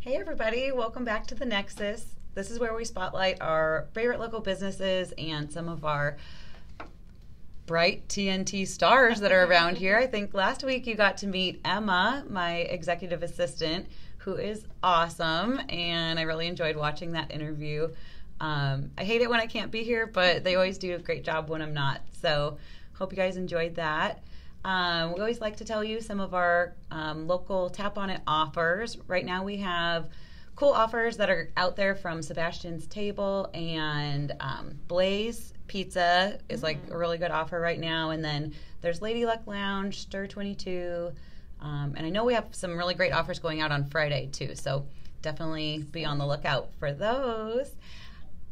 Hey everybody, welcome back to the Nexus. This is where we spotlight our favorite local businesses and some of our bright TNT stars that are around here. I think last week you got to meet Emma, my executive assistant, who is awesome, and I really enjoyed watching that interview. I hate it when I can't be here, but they always do a great job when I'm not, so hope you guys enjoyed that. We always like to tell you some of our local Tap On It offers. Right now we have cool offers that are out there from Sebastian's Table, and Blaze Pizza is like a really good offer right now. And then there's Lady Luck Lounge, Stir 22, and I know we have some really great offers going out on Friday too, so definitely be on the lookout for those.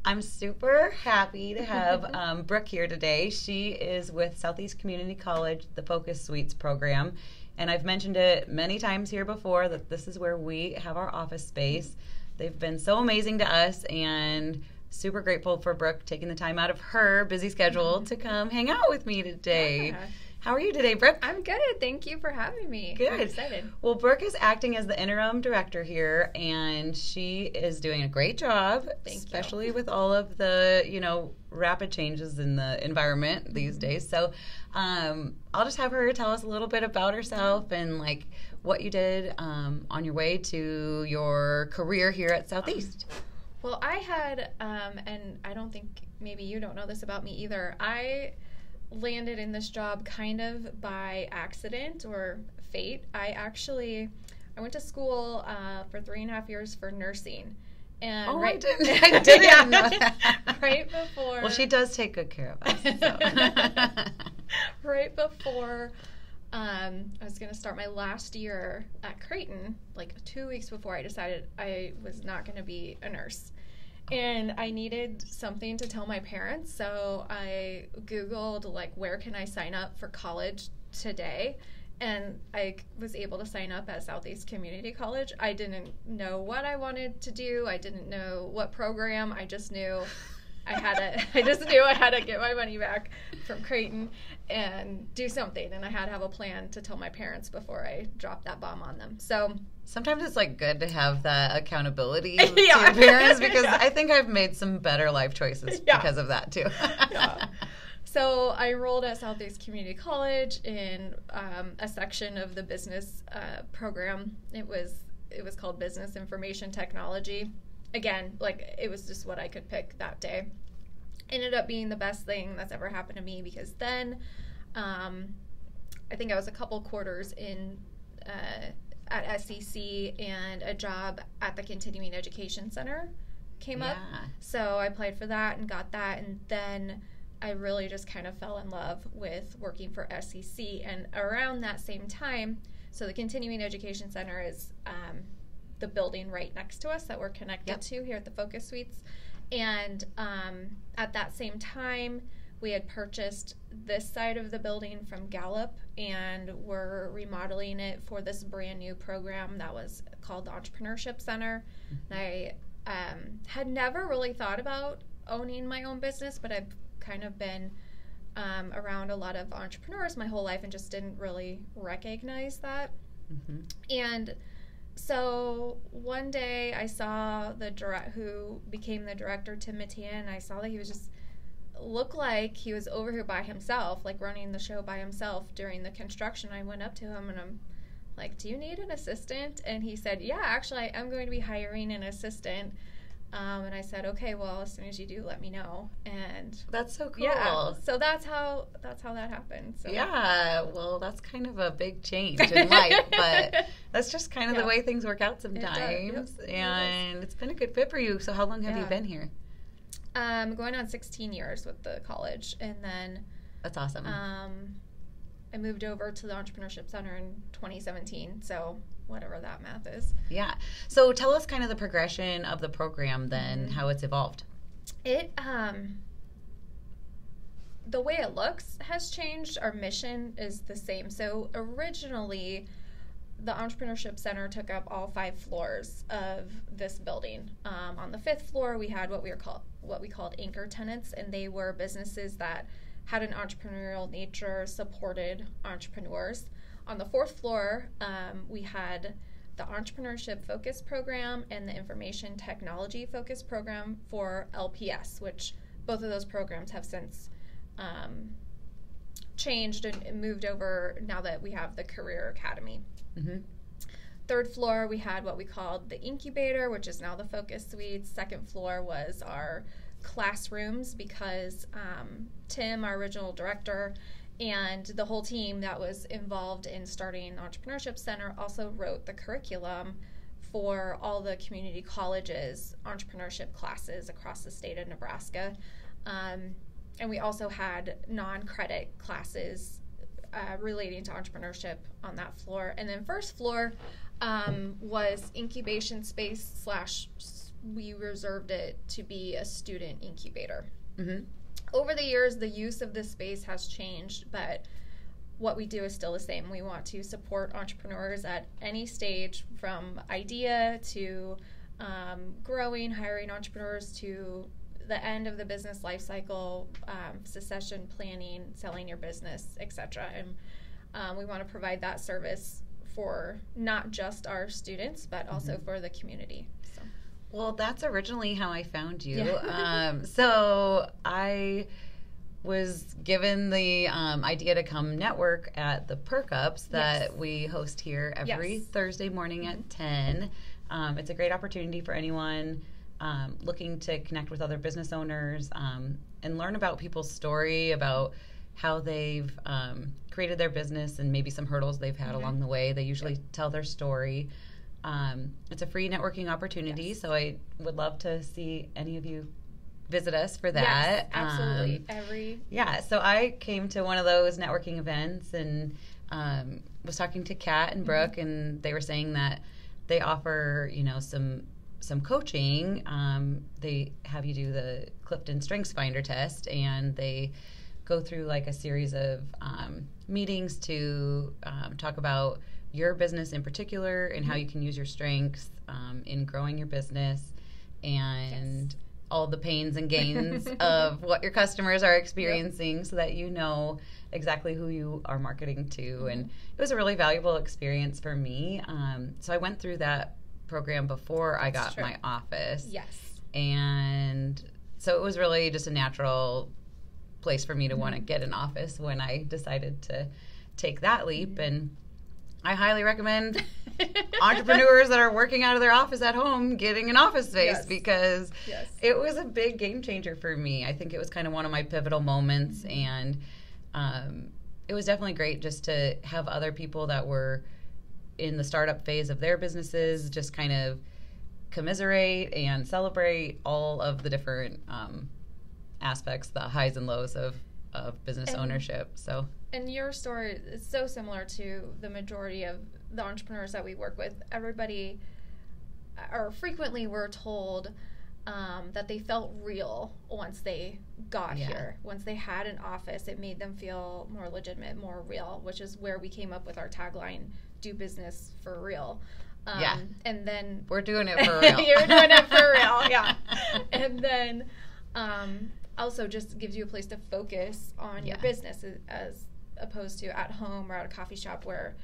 I'm super happy to have Brooke here today. She is with Southeast Community College, the Focus Suites program. And I've mentioned it many times here before that this is where we have our office space. They've been so amazing to us, and super grateful for Brooke taking the time out of her busy schedule to come hang out with me today. Yeah. How are you today, Brooke? I'm good. Thank you for having me. Good. I'm excited. Well, Brooke is acting as the interim director here, and she is doing a great job, especially with all of the, rapid changes in the environment these days. So I'll just have her tell us a little bit about herself and, what you did on your way to your career here at Southeast. Well, I had, and I don't think maybe you don't know this about me either, I landed in this job kind of by accident or fate. I went to school for 3.5 years for nursing. And I didn't know that. Right before. Well, she does take good care of us. So. Right before I was going to start my last year at Creighton, 2 weeks before I decided I was not going to be a nurse. And I needed something to tell my parents, so I Googled, where can I sign up for college today? And I was able to sign up at Southeast Community College. I didn't know what I wanted to do. I didn't know what program. I just knew I had to get my money back from Creighton and do something. And I had to have a plan to tell my parents before I dropped that bomb on them. So sometimes it's good to have that accountability to your parents, because I think I've made some better life choices because of that too. So I enrolled at Southeast Community College in a section of the business program. It was called Business Information Technology. Again, it was just what I could pick that day. Ended up being the best thing that's ever happened to me, because then I think I was a couple quarters in at SEC, and a job at the Continuing Education Center came up. So I applied for that and got that, and then I really just kind of fell in love with working for SEC. And around that same time, so the Continuing Education Center is the building right next to us that we're connected to here at the Focus Suites. And at that same time, we had purchased this side of the building from Gallup, and we're remodeling it for this brand new program that was called the Entrepreneurship Center. And I had never really thought about owning my own business, but I've kind of been around a lot of entrepreneurs my whole life and just didn't really recognize that. And so one day I saw who became the director, Tim Matian, and I saw that he was just looked like he was over here by himself, running the show by himself during the construction. I went up to him and I'm like, do you need an assistant? And he said, yeah, actually I'm going to be hiring an assistant. And I said, okay, well, as soon as you do, let me know. And that's so cool. Yeah, so that's how that happened. So. Yeah, well, that's kind of a big change in life, but that's just kind of the way things work out sometimes. And it's been a good fit for you. So how long have you been here? Going on 16 years with the college, and then that's awesome. I moved over to the Entrepreneurship Center in 2017. So whatever that math is. Yeah. So tell us kind of the progression of the program then, how it's evolved. It, the way it looks has changed. Our mission is the same. So originally, the Entrepreneurship Center took up all 5 floors of this building. On the 5th floor, we had what we called anchor tenants, and they were businesses that had an entrepreneurial nature, supported entrepreneurs. On the 4th floor, we had the Entrepreneurship Focus Program and the Information Technology Focus Program for LPS, which both of those programs have since changed and moved over now that we have the Career Academy. Mm-hmm. Third floor, we had what we called the incubator, which is now the Focus Suites. Second floor was our classrooms because Tim, our original director, and the whole team that was involved in starting the Entrepreneurship Center also wrote the curriculum for all the community colleges' entrepreneurship classes across the state of Nebraska. And we also had non-credit classes relating to entrepreneurship on that floor. And then first floor was incubation space / we reserved it to be a student incubator. Mm-hmm. Over the years, the use of this space has changed, but what we do is still the same. We want to support entrepreneurs at any stage, from idea to growing, hiring entrepreneurs, to the end of the business life cycle, succession planning, selling your business, etc. And we want to provide that service for not just our students, but also for the community. So. Well, that's originally how I found you. Yeah. So I was given the idea to come network at the Perk Ups that we host here every Thursday morning at 10. It's a great opportunity for anyone looking to connect with other business owners and learn about people's story, about how they've created their business and maybe some hurdles they've had along the way. They usually tell their story. It's a free networking opportunity, so I would love to see any of you visit us for that. Yes, absolutely. So I came to one of those networking events and was talking to Kat and Brooke, and they were saying that they offer, some coaching. They have you do the Clifton Strengths Finder test, and they go through like a series of meetings to talk about your business in particular and how you can use your strengths in growing your business and all the pains and gains of what your customers are experiencing so that you know exactly who you are marketing to. And it was a really valuable experience for me. So I went through that program before I got my office. Yes. And so it was really just a natural place for me to want to get an office when I decided to take that leap. And I highly recommend entrepreneurs that are working out of their office at home getting an office space because it was a big game changer for me. I think it was kind of one of my pivotal moments, and it was definitely great just to have other people that were in the startup phase of their businesses just kind of commiserate and celebrate all of the different aspects, the highs and lows of business ownership. So. And your story is so similar to the majority of the entrepreneurs that we work with. Everybody, or frequently, were told that they felt real once they got here. Once they had an office, it made them feel more legitimate, more real, which is where we came up with our tagline, "Do business for real." And then we're doing it for real. You're doing it for real, yeah. And then also just gives you a place to focus on your business as opposed to at home or at a coffee shop where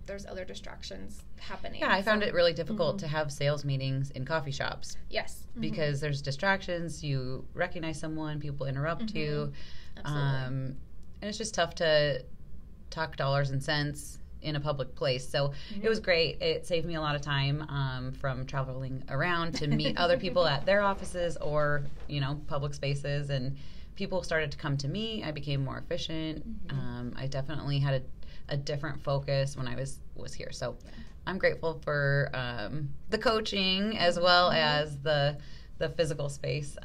there's other distractions happening. Yeah, I found it really difficult to have sales meetings in coffee shops. Yes. Because there's distractions. You recognize someone, people interrupt you. Absolutely. And it's just tough to talk dollars and cents in a public place. So it was great. It saved me a lot of time from traveling around to meet other people at their offices or, public spaces. And people started to come to me. I became more efficient. I definitely had a different focus when I was here. So I'm grateful for the coaching as well as the physical space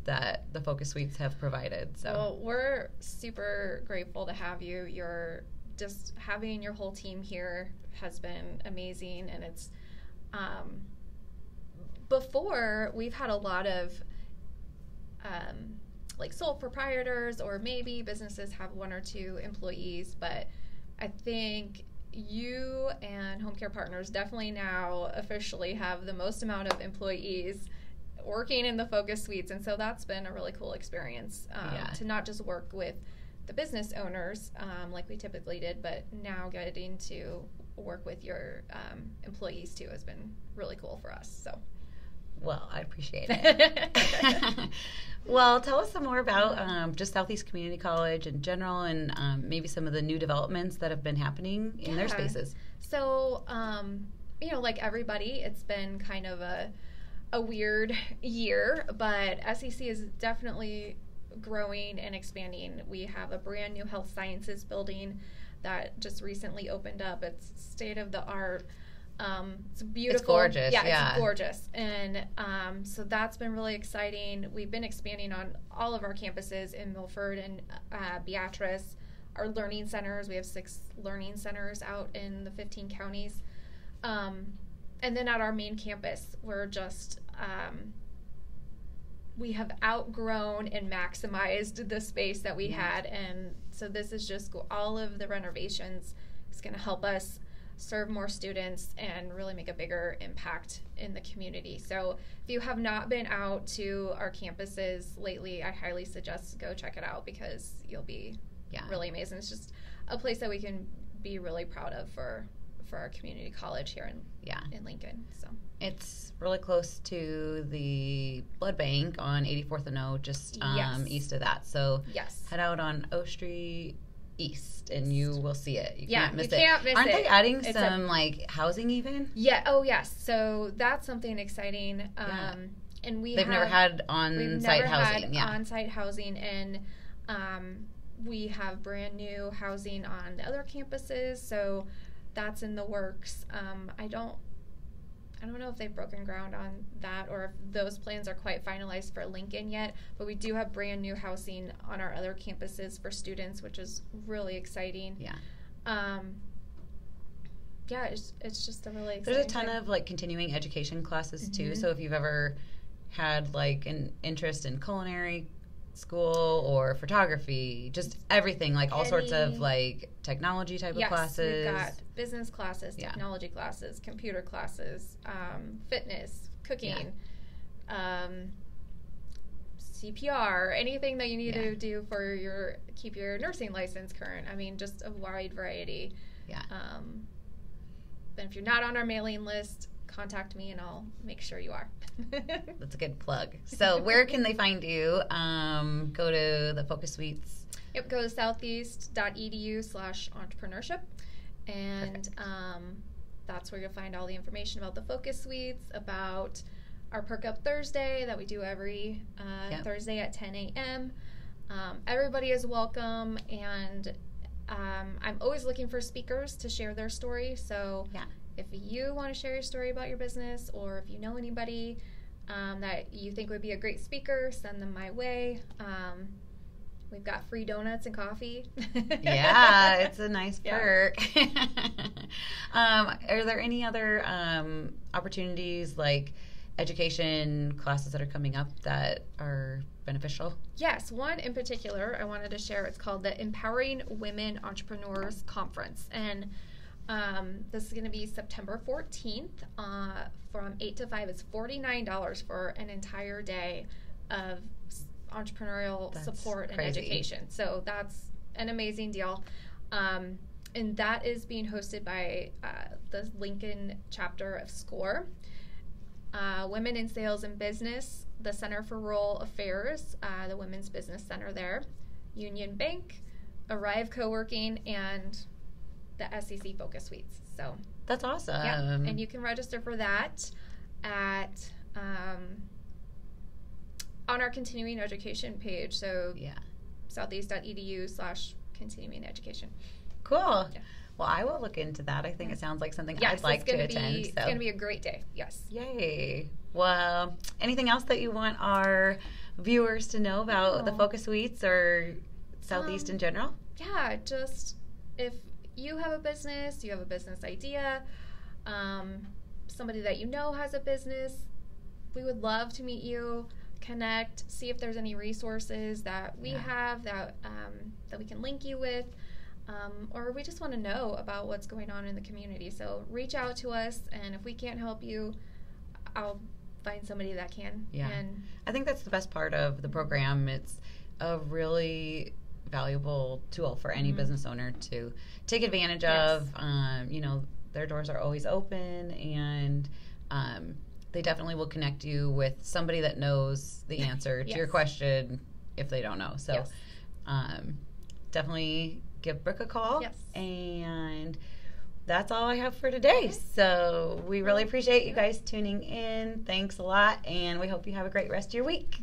that the Focus Suites have provided. So well, we're super grateful to have you. Just having your whole team here has been amazing, and it's before we've had a lot of like sole proprietors, or maybe businesses have one or two employees, but I think you and Home Care Partners definitely now officially have the most amount of employees working in the Focus Suites, and so that's been a really cool experience to not just work with the business owners like we typically did, but now getting to work with your employees too has been really cool for us. So. Well, I appreciate it. Well, tell us some more about just Southeast Community College in general, and maybe some of the new developments that have been happening in their spaces. So, like everybody, it's been kind of a weird year, but SEC is definitely growing and expanding. We have a brand new health sciences building that just recently opened up. It's state of the art. It's beautiful. It's gorgeous. Yeah, it's gorgeous. And so that's been really exciting. We've been expanding on all of our campuses in Milford and Beatrice. Our learning centers, we have 6 learning centers out in the 15 counties. And then at our main campus, we're just, we have outgrown and maximized the space that we had. And so this is just all of the renovations is going to help us serve more students and really make a bigger impact in the community. So if you have not been out to our campuses lately, I highly suggest go check it out because you'll be really amazing. It's just a place that we can be really proud of for our community college here in Lincoln. So it's really close to the blood bank on 84th and O, just east of that. So head out on O Street East and you will see it. You can't miss it. Aren't they adding some housing even? Yeah. Oh yes. So that's something exciting. And they've never had on-site housing. On-site housing, and we have brand new housing on the other campuses. So that's in the works. I don't know if they've broken ground on that or if those plans are quite finalized for Lincoln yet, but we do have brand new housing on our other campuses for students, which is really exciting. It's just a really exciting There's a ton of continuing education classes too. So if you've ever had an interest in culinary school or photography, just everything, all sorts of technology type of classes. We've got business classes, technology classes, computer classes, fitness, cooking, CPR, anything that you need to do for keep your nursing license current. I mean, just a wide variety. Then if you're not on our mailing list, contact me and I'll make sure you are. That's a good plug. So where can they find you? Go to the Focus Suites. Yep, go to southeast.edu/entrepreneurship. And that's where you'll find all the information about the Focus Suites, about our Perk Up Thursday that we do every Thursday at 10 a.m. Everybody is welcome, and I'm always looking for speakers to share their story. So if you want to share your story about your business, or if you know anybody that you think would be a great speaker, send them my way. We've got free donuts and coffee. Yeah, it's a nice perk. Are there any other opportunities education classes that are coming up that are beneficial? Yes, one in particular I wanted to share. It's called the Empowering Women Entrepreneurs Conference. And this is going to be September 14th from 8 to 5. It's $49 for an entire day of entrepreneurial support and education. So that's an amazing deal. And that is being hosted by the Lincoln chapter of SCORE, Women in Sales and Business, the Center for Rural Affairs, the Women's Business Center there, Union Bank, Arrive Co-working, and the SEC Focus Suites. So that's awesome. Yeah, and you can register for that at on our continuing education page. So southeast.edu/continuing education. Cool. Yeah. Well, I will look into that. I think it sounds like something I'd like to attend. It's going to be a great day. Yes. Yay. Well, anything else that you want our viewers to know about the Focus Suites or Southeast in general? Yeah, just if you have a business, you have a business idea, somebody that you know has a business, we would love to meet you, connect, see if there's any resources that we have that we can link you with, or we just want to know about what's going on in the community. So reach out to us, and if we can't help you, I'll find somebody that can. Yeah, and I think that's the best part of the program. It's a really valuable tool for any business owner to take advantage of. their doors are always open, and they definitely will connect you with somebody that knows the answer to Yes. your question if they don't know. So Yes. definitely give Brooke a call. Yes. And that's all I have for today. So we really appreciate you guys tuning in. Thanks a lot, and we hope you have a great rest of your week.